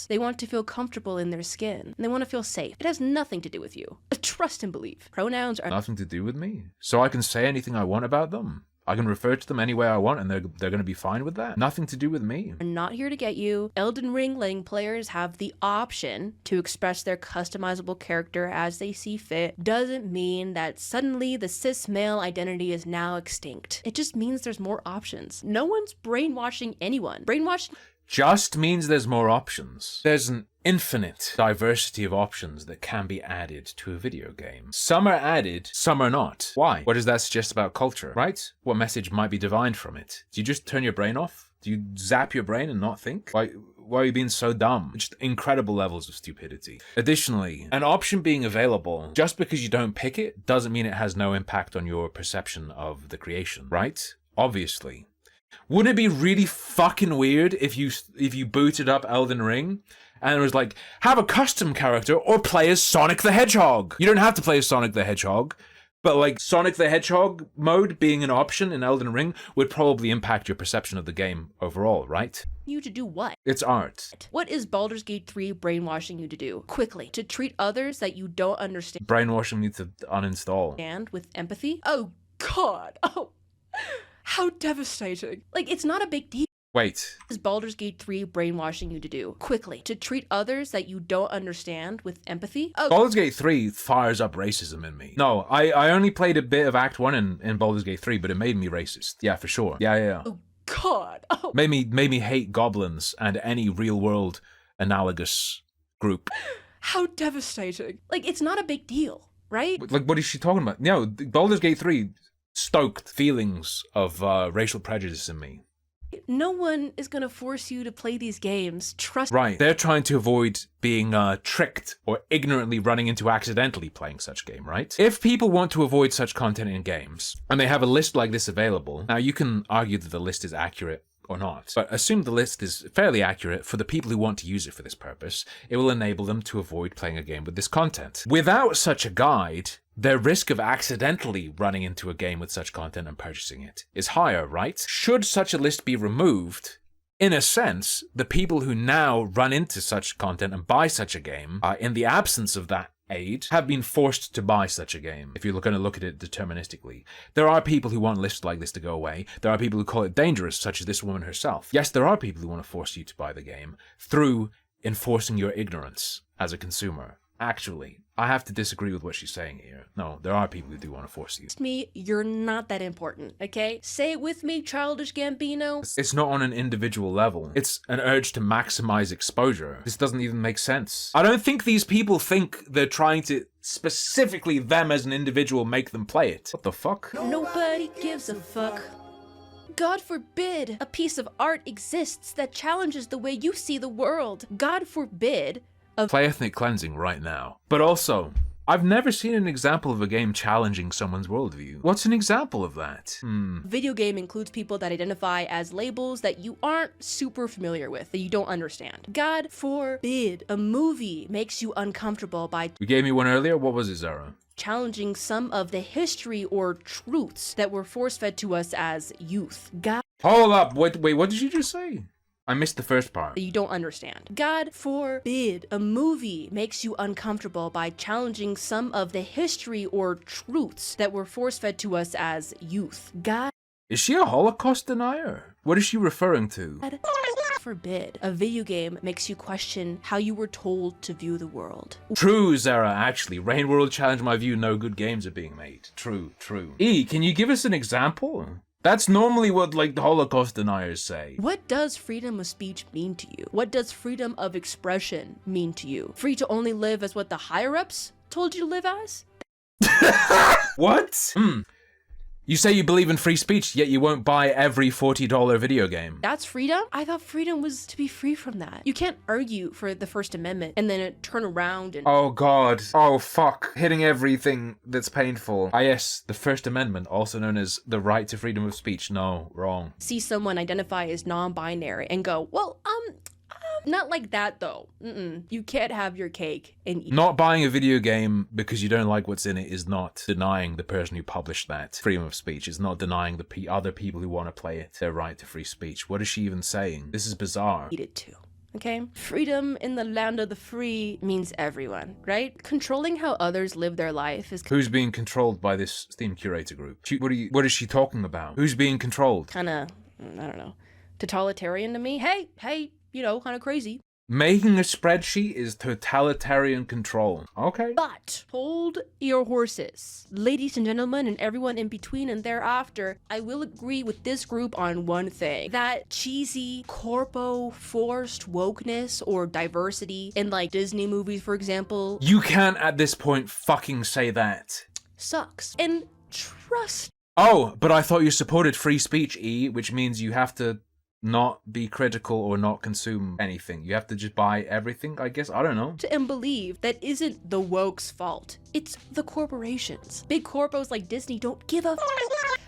They want to feel comfortable in their skin. And they want to feel safe. It has nothing to do with you. Trust and believe. Pronouns are Nothing to do with me. So I can say anything I want about them. I can refer to them any way I want and they're going to be fine with that. Nothing to do with me. not here to get you. Elden Ring letting players have the option to express their customizable character as they see fit doesn't mean that suddenly the cis male identity is now extinct. It just means there's more options. No one's brainwashing anyone. Brainwashing Just means there's more options. There's an infinite diversity of options that can be added to a video game. Some are added, some are not. Why? What does that suggest about culture, right? What message might be divined from it? Do you just turn your brain off? Do you zap your brain and not think? Why are you being so dumb? Just incredible levels of stupidity. Additionally, an option being available, just because you don't pick it, doesn't mean it has no impact on your perception of the creation, right? Obviously. Wouldn't it be really fucking weird if you booted up Elden Ring and it was like, have a custom character or play as Sonic the Hedgehog? You don't have to play as Sonic the Hedgehog, but like Sonic the Hedgehog mode being an option in Elden Ring would probably impact your perception of the game overall, right? you to do what? It's art. What is Baldur's Gate 3 brainwashing you to do? Quickly. To treat others that you don't understand Brainwashing me to uninstall. with empathy? Oh, God. Oh. How devastating. It's not a big deal. Wait. What is Baldur's Gate 3 brainwashing you to do? Quickly. To treat others that you don't understand with empathy? Oh, Baldur's Gate 3 fires up racism in me. No, I only played a bit of Act 1 in Baldur's Gate 3, but it made me racist. Yeah, for sure. Yeah. oh God. Oh. Made me hate goblins and any real-world analogous group. How devastating. It's not a big deal, right? Like, what is she talking about? No, Baldur's Gate 3 stoked feelings of racial prejudice in me. No one is gonna force you to play these games. Trust Right. They're trying to avoid being tricked or ignorantly running into accidentally playing such game, right? If people want to avoid such content in games, and they have a list like this available, now you can argue that the list is accurate or not, but assume the list is fairly accurate for the people who want to use it for this purpose. It will enable them to avoid playing a game with this content. Without such a guide, their risk of accidentally running into a game with such content and purchasing it is higher, right? Should such a list be removed, in a sense, the people who now run into such content and buy such a game, in the absence of that aid have been forced to buy such a game, if you're going to look at it deterministically. There are people who want lists like this to go away. There are people who call it dangerous, such as this woman herself. Yes, there are people who want to force you to buy the game through enforcing your ignorance as a consumer. Actually, I have to disagree with what she's saying here. No, there are people who do want to force you. Me, you're not that important, okay? Say it with me, Childish Gambino. It's not on an individual level. It's an urge to maximize exposure. This doesn't even make sense. I don't think these people think they're trying to specifically them as an individual make them play it. What the fuck? Nobody gives a fuck. God forbid a piece of art exists that challenges the way you see the world. God forbid play ethnic cleansing right now. But also, I've never seen an example of a game challenging someone's worldview. What's an example of that? Video game includes people that identify as labels that you aren't super familiar with, that you don't understand. God forbid a movie makes you uncomfortable by You gave me one earlier? What was it, Zara? challenging some of the history or truths that were force-fed to us as youth. God Hold up, wait, what did you just say? I missed the first part. that you don't understand. God forbid a movie makes you uncomfortable by challenging some of the history or truths that were force-fed to us as youth. God Is she a Holocaust denier? What is she referring to? forbid a video game makes you question how you were told to view the world. True, Zara, actually. Rain World challenged my view, no good games are being made. True. E, can you give us an example? That's normally what, like, the Holocaust deniers say. What does freedom of speech mean to you? What does freedom of expression mean to you? Free to only live as what the higher-ups told you to live as? What? You say you believe in free speech, yet you won't buy every $40 video game. That's freedom? I thought freedom was to be free from that. You can't argue for the First Amendment and then turn around and... Oh god. Oh fuck. Hitting everything that's painful. Ah yes, the First Amendment, also known as the right to freedom of speech. No, wrong. see someone identify as non-binary and go, well, not like that though. You can't have your cake and eat. Not buying a video game because you don't like what's in it is not denying the person who published that freedom of speech. It's not denying the other people who want to play it their right to free speech. What is she even saying? This is bizarre. Eat it too. Okay? Freedom in the land of the free means everyone, right? Controlling how others live their life is Who's being controlled by this Steam curator group? What is she talking about? Who's being controlled? kind of, I don't know, totalitarian to me. Hey, you know, kind of crazy. Making a spreadsheet is totalitarian control. Okay. But hold your horses. Ladies and gentlemen and everyone in between and thereafter, I will agree with this group on one thing. That cheesy, corpo, forced wokeness or diversity in like Disney movies, for example, You can't at this point fucking say that. sucks. And trust Oh, but I thought you supported free speech, E, which means you have to not be critical or not consume anything. You have to just buy everything, I guess. I don't know. and believe that isn't the woke's fault. It's the corporations. Big corpos like Disney don't give a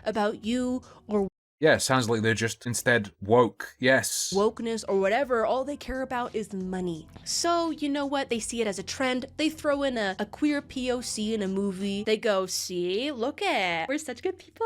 about you or Yeah, sounds like they're just instead woke. Yes. wokeness or whatever. All they care about is money. So you know what? They see it as a trend. They throw in a queer POC in a movie. They go, see, look at, we're such good people.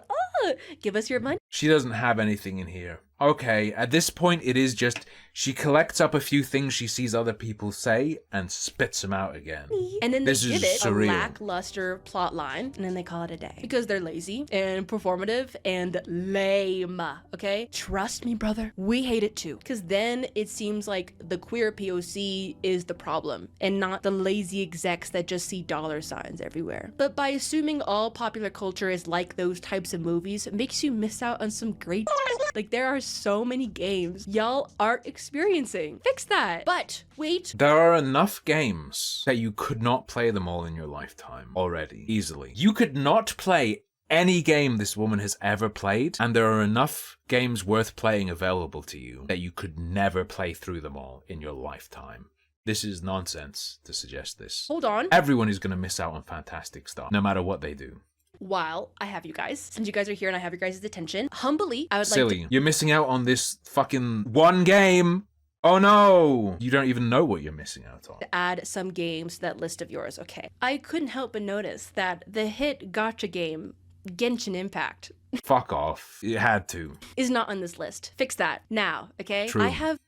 Oh, give us your money. She doesn't have anything in here. Okay, at this point it is just she collects up a few things she sees other people say and spits them out again. And then they This is give it surreal. a lackluster plot line, and then they call it a day. Because they're lazy and performative and lame, okay? Trust me, brother, we hate it too. Because then it seems like the queer POC is the problem, and not the lazy execs that just see dollar signs everywhere. But by assuming all popular culture is like those types of movies, it makes you miss out on some great like there are so many games y'all aren't experiencing. Fix that. But wait, There are enough games that you could not play them all in your lifetime already, easily. You could not play any game this woman has ever played, and there are enough games worth playing available to you that you could never play through them all in your lifetime. This is nonsense to suggest this. hold on. Everyone is going to miss out on fantastic stuff, no matter what they do. While I have you guys, since you guys are here and I have your guys' attention, humbly, I would Silly. like You're missing out on this fucking one game. Oh no! You don't even know what you're missing out on. to add some games to that list of yours, okay? I couldn't help but notice that the hit gacha game, Genshin Impact, Fuck off. It had to. is not on this list. Fix that now, okay? True. I have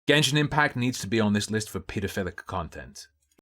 Genshin Impact needs to be on this list for pedophilic content.